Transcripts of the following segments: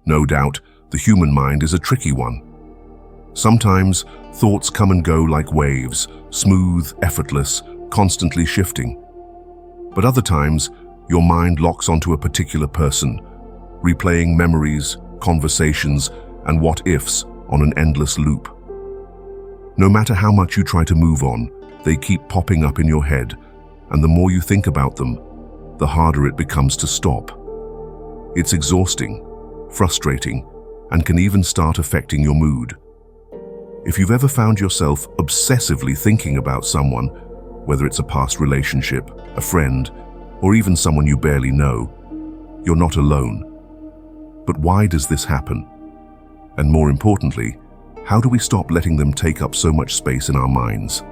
No doubt, the human mind is a tricky one. Sometimes, thoughts come and go like waves, smooth, effortless, constantly shifting. But other times, your mind locks onto a particular person, replaying memories, conversations, and what-ifs on an endless loop. No matter how much you try to move on, they keep popping up in your head, and the more you think about them, the harder it becomes to stop. It's exhausting, frustrating, and can even start affecting your mood. If you've ever found yourself obsessively thinking about someone, whether it's a past relationship, a friend, or even someone you barely know, you're not alone. But why does this happen? And more importantly, how do we stop letting them take up so much space in our minds?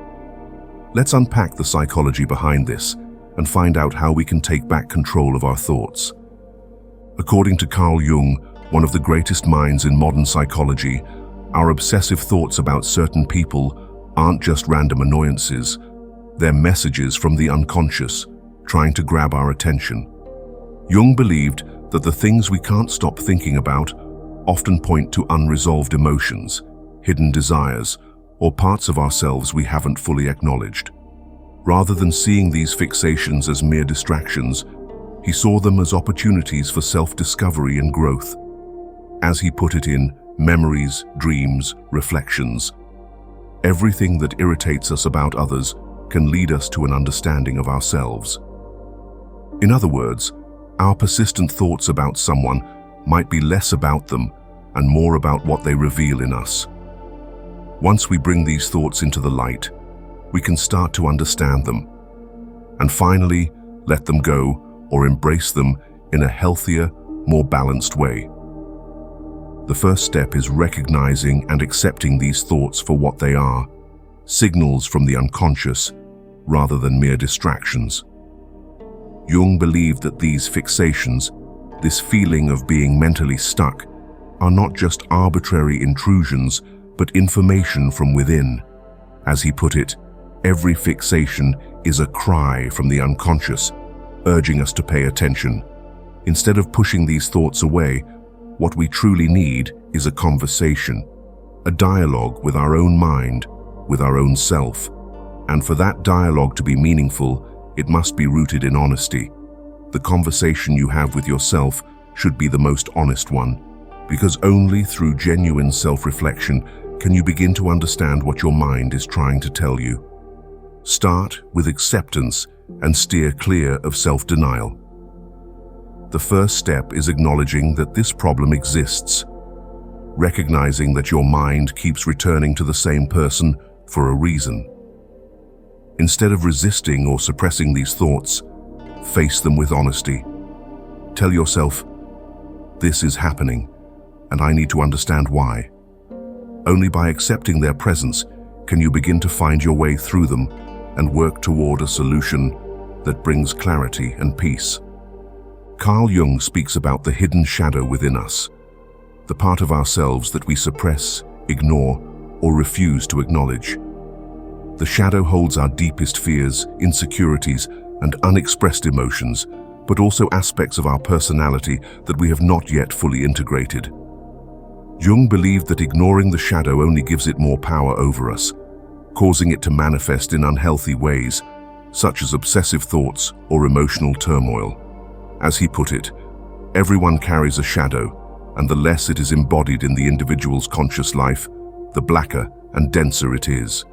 Let's unpack the psychology behind this and find out how we can take back control of our thoughts. According to Carl Jung, one of the greatest minds in modern psychology, our obsessive thoughts about certain people aren't just random annoyances. They're messages from the unconscious, trying to grab our attention. Jung believed that the things we can't stop thinking about often point to unresolved emotions, hidden desires, or parts of ourselves we haven't fully acknowledged. Rather than seeing these fixations as mere distractions, he saw them as opportunities for self-discovery and growth. As he put it in Memories, Dreams, Reflections, everything that irritates us about others can lead us to an understanding of ourselves. In other words, our persistent thoughts about someone might be less about them and more about what they reveal in us. Once we bring these thoughts into the light, we can start to understand them, and finally let them go or embrace them in a healthier, more balanced way. The first step is recognizing and accepting these thoughts for what they are, signals from the unconscious rather than mere distractions. Jung believed that these fixations, this feeling of being mentally stuck, are not just arbitrary intrusions, but information from within. As he put it, every fixation is a cry from the unconscious, urging us to pay attention. Instead of pushing these thoughts away, what we truly need is a conversation, a dialogue with our own mind, with our own self. And for that dialogue to be meaningful, it must be rooted in honesty. The conversation you have with yourself should be the most honest one, because only through genuine self-reflection can you begin to understand what your mind is trying to tell you. Start with acceptance and steer clear of self-denial. The first step is acknowledging that this problem exists, recognizing that your mind keeps returning to the same person for a reason. Instead of resisting or suppressing these thoughts, face them with honesty. Tell yourself, this is happening, and I need to understand why. Only by accepting their presence can you begin to find your way through them and work toward a solution that brings clarity and peace. Carl Jung speaks about the hidden shadow within us, the part of ourselves that we suppress, ignore, or refuse to acknowledge. The shadow holds our deepest fears, insecurities, and unexpressed emotions, but also aspects of our personality that we have not yet fully integrated. Jung believed that ignoring the shadow only gives it more power over us, causing it to manifest in unhealthy ways, such as obsessive thoughts or emotional turmoil. As he put it, everyone carries a shadow, and the less it is embodied in the individual's conscious life, the blacker and denser it is.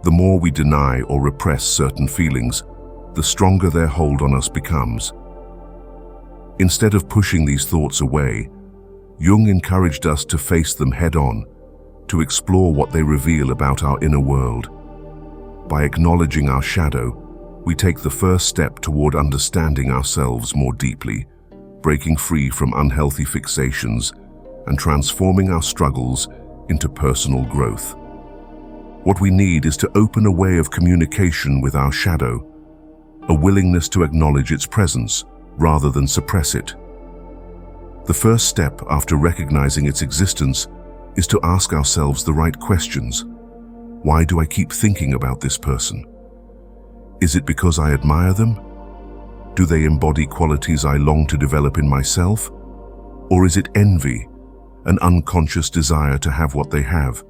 The more we deny or repress certain feelings, the stronger their hold on us becomes. Instead of pushing these thoughts away, Jung encouraged us to face them head-on, to explore what they reveal about our inner world. By acknowledging our shadow, we take the first step toward understanding ourselves more deeply, breaking free from unhealthy fixations and transforming our struggles into personal growth. What we need is to open a way of communication with our shadow, a willingness to acknowledge its presence rather than suppress it. The first step after recognizing its existence is to ask ourselves the right questions. Why do I keep thinking about this person? Is it because I admire them? Do they embody qualities I long to develop in myself? Or is it envy, an unconscious desire to have what they have?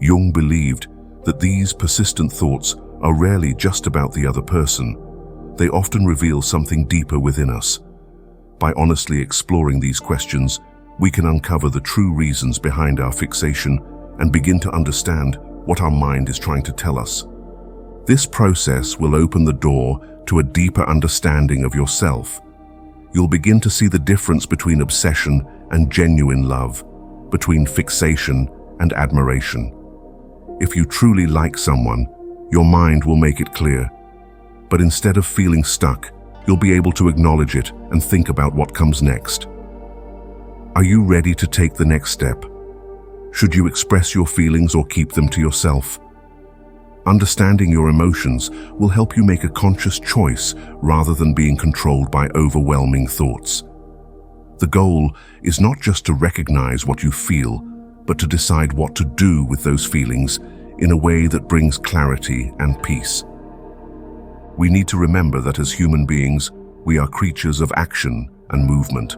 Jung believed that these persistent thoughts are rarely just about the other person. They often reveal something deeper within us. By honestly exploring these questions, we can uncover the true reasons behind our fixation and begin to understand what our mind is trying to tell us. This process will open the door to a deeper understanding of yourself. You'll begin to see the difference between obsession and genuine love, between fixation and admiration. If you truly like someone, your mind will make it clear. But instead of feeling stuck, you'll be able to acknowledge it and think about what comes next. Are you ready to take the next step? Should you express your feelings or keep them to yourself? Understanding your emotions will help you make a conscious choice rather than being controlled by overwhelming thoughts. The goal is not just to recognize what you feel, but to decide what to do with those feelings in a way that brings clarity and peace. We need to remember that as human beings, we are creatures of action and movement.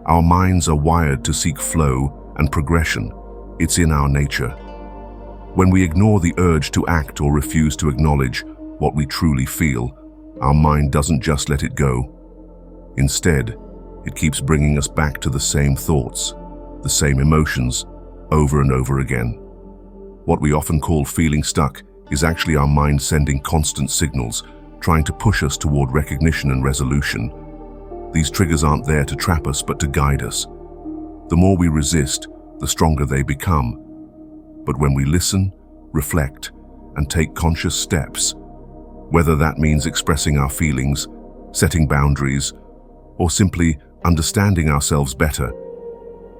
Our minds are wired to seek flow and progression. It's in our nature. When we ignore the urge to act or refuse to acknowledge what we truly feel, our mind doesn't just let it go. Instead, it keeps bringing us back to the same thoughts, the same emotions, over and over again. What we often call feeling stuck is actually our mind sending constant signals, trying to push us toward recognition and resolution. These triggers aren't there to trap us, but to guide us. The more we resist, the stronger they become. But when we listen, reflect, and take conscious steps, whether that means expressing our feelings, setting boundaries, or simply understanding ourselves better,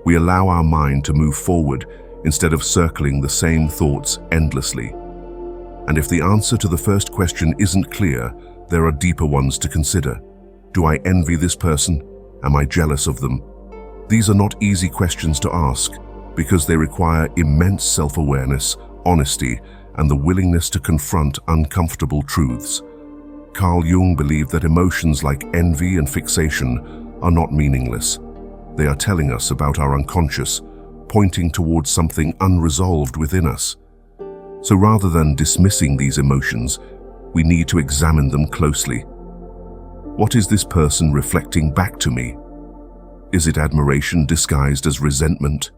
we allow our mind to move forward instead of circling the same thoughts endlessly. And if the answer to the first question isn't clear, there are deeper ones to consider. Do I envy this person? Am I jealous of them? These are not easy questions to ask because they require immense self-awareness, honesty, and the willingness to confront uncomfortable truths. Carl Jung believed that emotions like envy and fixation are not meaningless. They are telling us about our unconscious, pointing towards something unresolved within us. So rather than dismissing these emotions, we need to examine them closely. What is this person reflecting back to me? Is it admiration disguised as resentment?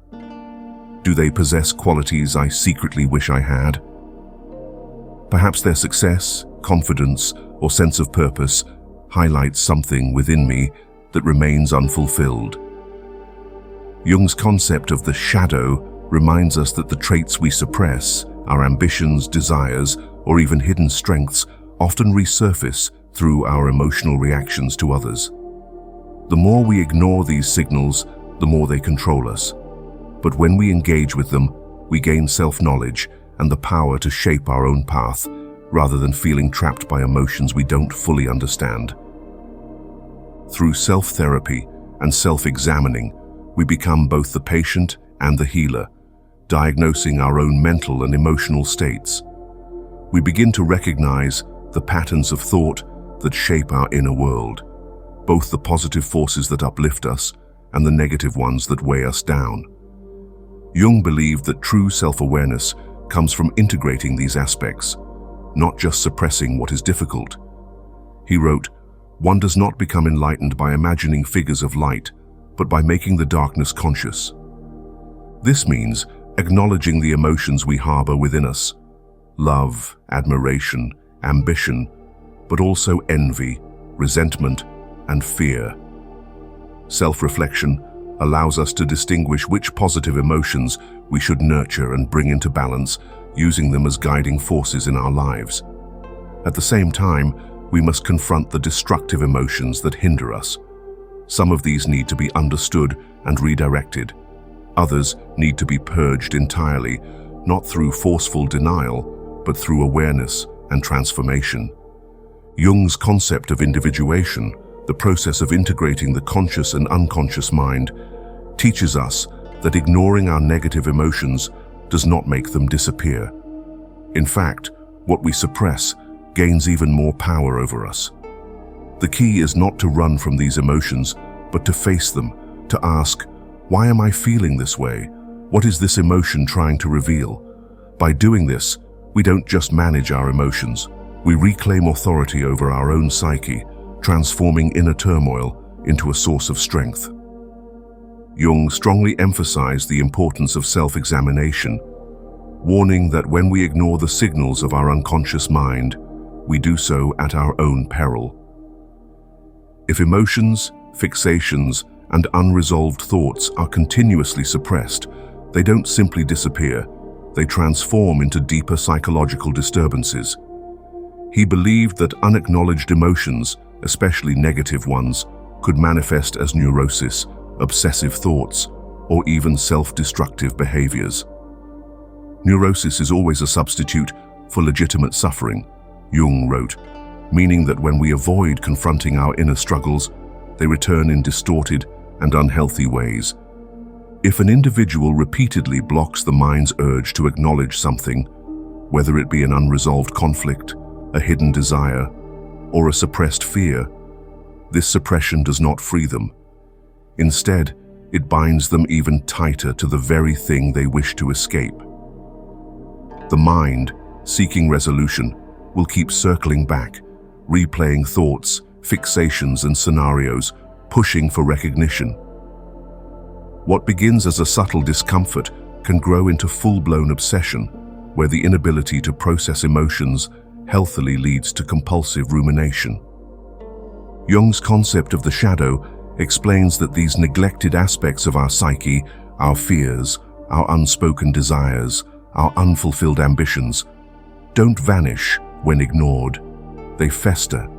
Do they possess qualities I secretly wish I had? Perhaps their success, confidence, or sense of purpose highlights something within me that remains unfulfilled. Jung's concept of the shadow reminds us that the traits we suppress, our ambitions, desires, or even hidden strengths, often resurface through our emotional reactions to others. The more we ignore these signals, the more they control us. But when we engage with them, we gain self-knowledge and the power to shape our own path, rather than feeling trapped by emotions we don't fully understand. Through self-therapy and self-examining, we become both the patient and the healer, diagnosing our own mental and emotional states. We begin to recognize the patterns of thought that shape our inner world, both the positive forces that uplift us and the negative ones that weigh us down. Jung believed that true self-awareness comes from integrating these aspects, not just suppressing what is difficult. He wrote, "One does not become enlightened by imagining figures of light, but by making the darkness conscious." This means acknowledging the emotions we harbor within us: love, admiration, ambition, but also envy, resentment, and fear. Self-reflection allows us to distinguish which positive emotions we should nurture and bring into balance, using them as guiding forces in our lives. At the same time, we must confront the destructive emotions that hinder us. Some of these need to be understood and redirected. Others need to be purged entirely, not through forceful denial, but through awareness and transformation. Jung's concept of individuation, the process of integrating the conscious and unconscious mind, teaches us that ignoring our negative emotions does not make them disappear. In fact, what we suppress gains even more power over us. The key is not to run from these emotions, but to face them, to ask, why am I feeling this way? What is this emotion trying to reveal? By doing this, we don't just manage our emotions, we reclaim authority over our own psyche, transforming inner turmoil into a source of strength. Jung strongly emphasized the importance of self-examination, warning that when we ignore the signals of our unconscious mind, we do so at our own peril. If emotions, fixations, and unresolved thoughts are continuously suppressed, they don't simply disappear, they transform into deeper psychological disturbances. He believed that unacknowledged emotions, especially negative ones, could manifest as neurosis, obsessive thoughts, or even self-destructive behaviors. Neurosis is always a substitute for legitimate suffering, Jung wrote, meaning that when we avoid confronting our inner struggles, they return in distorted and unhealthy ways. If an individual repeatedly blocks the mind's urge to acknowledge something, whether it be an unresolved conflict, a hidden desire, or a suppressed fear, this suppression does not free them. Instead, it binds them even tighter to the very thing they wish to escape. The mind, seeking resolution, will keep circling back, replaying thoughts, fixations, and scenarios, pushing for recognition. What begins as a subtle discomfort can grow into full-blown obsession, where the inability to process emotions healthily leads to compulsive rumination. Jung's concept of the shadow explains that these neglected aspects of our psyche, our fears, our unspoken desires, our unfulfilled ambitions, don't vanish when ignored. They fester.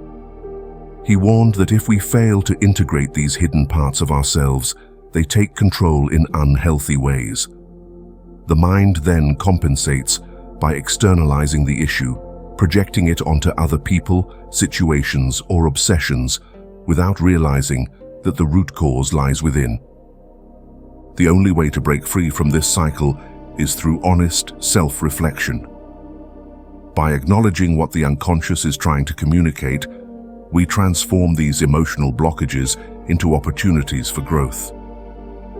He warned that if we fail to integrate these hidden parts of ourselves, they take control in unhealthy ways. The mind then compensates by externalizing the issue, projecting it onto other people, situations, or obsessions, without realizing that the root cause lies within. The only way to break free from this cycle is through honest self-reflection. By acknowledging what the unconscious is trying to communicate, we transform these emotional blockages into opportunities for growth.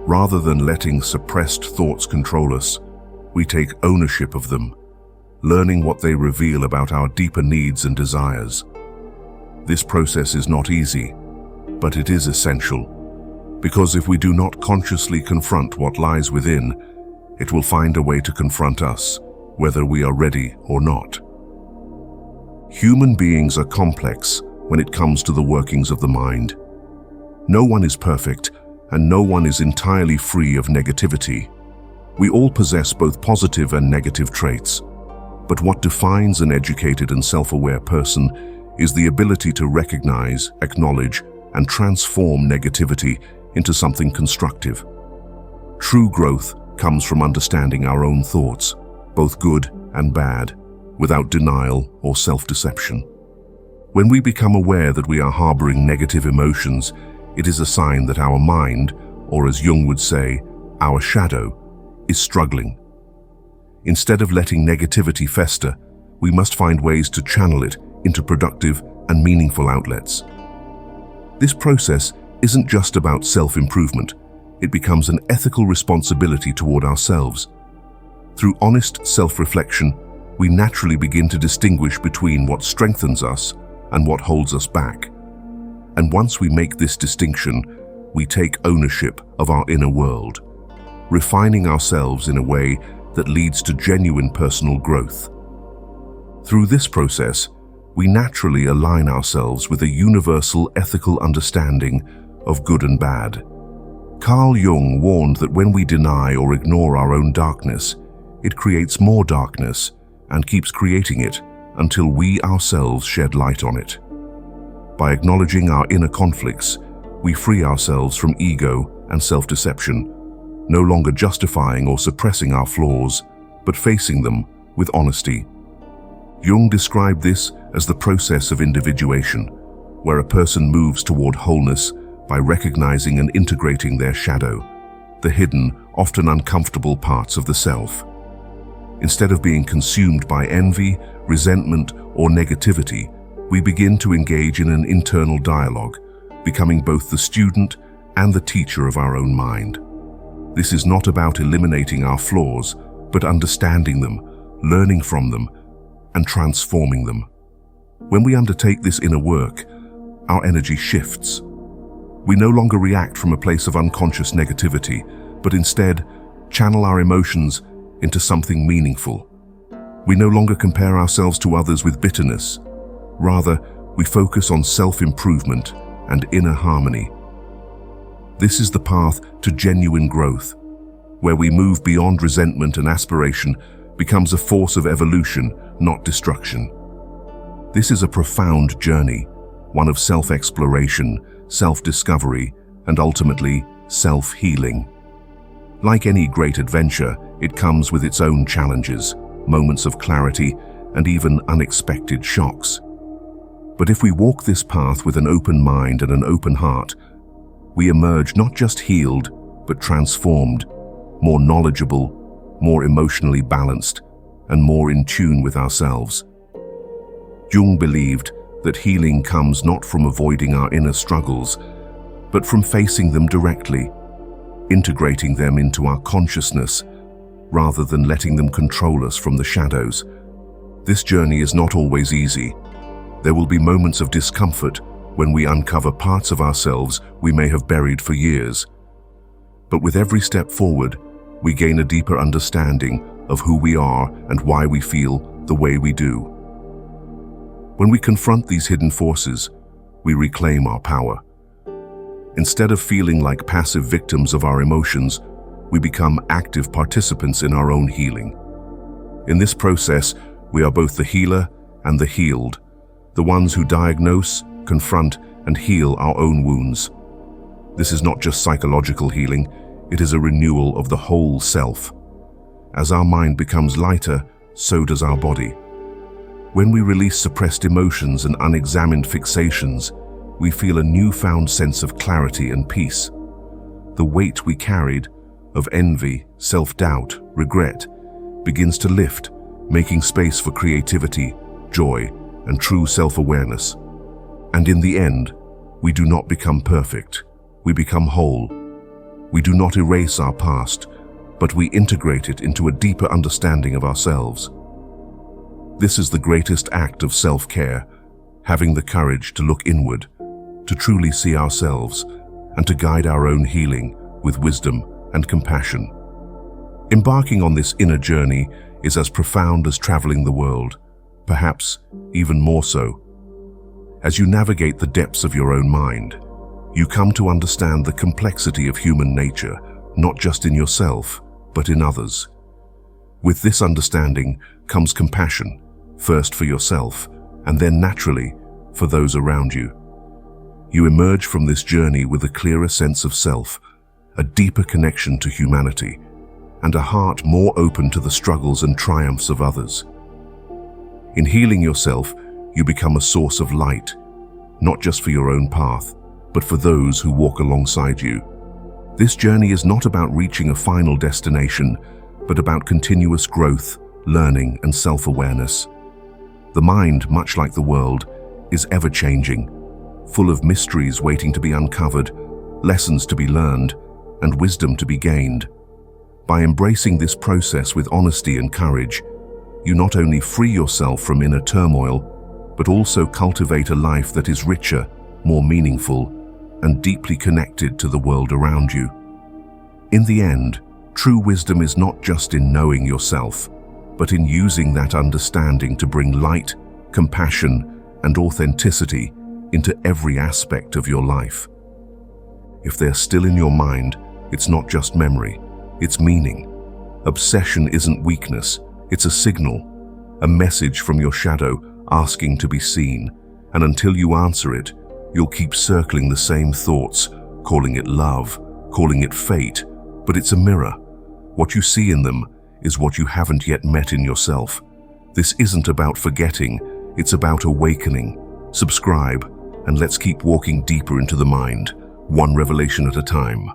Rather than letting suppressed thoughts control us, we take ownership of them, learning what they reveal about our deeper needs and desires. This process is not easy, but it is essential, because if we do not consciously confront what lies within, it will find a way to confront us, whether we are ready or not. Human beings are complex when it comes to the workings of the mind. No one is perfect, and no one is entirely free of negativity. We all possess both positive and negative traits. But what defines an educated and self-aware person is the ability to recognize, acknowledge, and transform negativity into something constructive. True growth comes from understanding our own thoughts, both good and bad, without denial or self-deception. When we become aware that we are harboring negative emotions, it is a sign that our mind, or as Jung would say, our shadow, is struggling. Instead of letting negativity fester, we must find ways to channel it into productive and meaningful outlets. This process isn't just about self-improvement, it becomes an ethical responsibility toward ourselves. Through honest self-reflection, we naturally begin to distinguish between what strengthens us and what holds us back. And once we make this distinction, we take ownership of our inner world, refining ourselves in a way that leads to genuine personal growth. Through this process, we naturally align ourselves with a universal ethical understanding of good and bad. Carl Jung warned that when we deny or ignore our own darkness, it creates more darkness and keeps creating it until we ourselves shed light on it. By acknowledging our inner conflicts, we free ourselves from ego and self-deception, no longer justifying or suppressing our flaws, but facing them with honesty. Jung described this as the process of individuation, where a person moves toward wholeness by recognizing and integrating their shadow, the hidden, often uncomfortable parts of the self. Instead of being consumed by envy, resentment, or negativity, we begin to engage in an internal dialogue, becoming both the student and the teacher of our own mind. This is not about eliminating our flaws, but understanding them, learning from them, and transforming them. When we undertake this inner work, our energy shifts. We no longer react from a place of unconscious negativity, but instead channel our emotions into something meaningful. We no longer compare ourselves to others with bitterness. Rather, we focus on self-improvement and inner harmony. This is the path to genuine growth, where we move beyond resentment and aspiration becomes a force of evolution, not destruction. This is a profound journey, one of self-exploration, self-discovery, and ultimately, self-healing. Like any great adventure, it comes with its own challenges, moments of clarity, and even unexpected shocks. But if we walk this path with an open mind and an open heart, we emerge not just healed, but transformed, more knowledgeable, more emotionally balanced, and more in tune with ourselves. Jung believed that healing comes not from avoiding our inner struggles, but from facing them directly, integrating them into our consciousness, rather than letting them control us from the shadows. This journey is not always easy. There will be moments of discomfort when we uncover parts of ourselves we may have buried for years. But with every step forward, we gain a deeper understanding of who we are and why we feel the way we do. When we confront these hidden forces, we reclaim our power. Instead of feeling like passive victims of our emotions, we become active participants in our own healing. In this process, we are both the healer and the healed, the ones who diagnose, confront, and heal our own wounds. This is not just psychological healing, it is a renewal of the whole self. As our mind becomes lighter, so does our body. When we release suppressed emotions and unexamined fixations, we feel a newfound sense of clarity and peace. The weight we carried of envy, self-doubt, regret begins to lift, making space for creativity, joy, and true self-awareness. And in the end, we do not become perfect, we become whole. We do not erase our past, but we integrate it into a deeper understanding of ourselves. This is the greatest act of self-care, having the courage to look inward, to truly see ourselves, and to guide our own healing with wisdom and compassion. Embarking on this inner journey is as profound as traveling the world, perhaps even more so. As you navigate the depths of your own mind, you come to understand the complexity of human nature, not just in yourself, but in others. With this understanding comes compassion, first for yourself, and then naturally for those around you. You emerge from this journey with a clearer sense of self, a deeper connection to humanity, and a heart more open to the struggles and triumphs of others. In healing yourself, you become a source of light, not just for your own path, but for those who walk alongside you. This journey is not about reaching a final destination, but about continuous growth, learning, and self-awareness. The mind, much like the world, is ever-changing, full of mysteries waiting to be uncovered, lessons to be learned, and wisdom to be gained. By embracing this process with honesty and courage, you not only free yourself from inner turmoil, but also cultivate a life that is richer, more meaningful, and deeply connected to the world around you. In the end, true wisdom is not just in knowing yourself, but in using that understanding to bring light, compassion, and authenticity into every aspect of your life. If they're still in your mind, it's not just memory, it's meaning. Obsession isn't weakness, it's a signal, a message from your shadow asking to be seen, and until you answer it, you'll keep circling the same thoughts, calling it love, calling it fate, but it's a mirror. What you see in them is what you haven't yet met in yourself. This isn't about forgetting, it's about awakening. Subscribe, and let's keep walking deeper into the mind, one revelation at a time.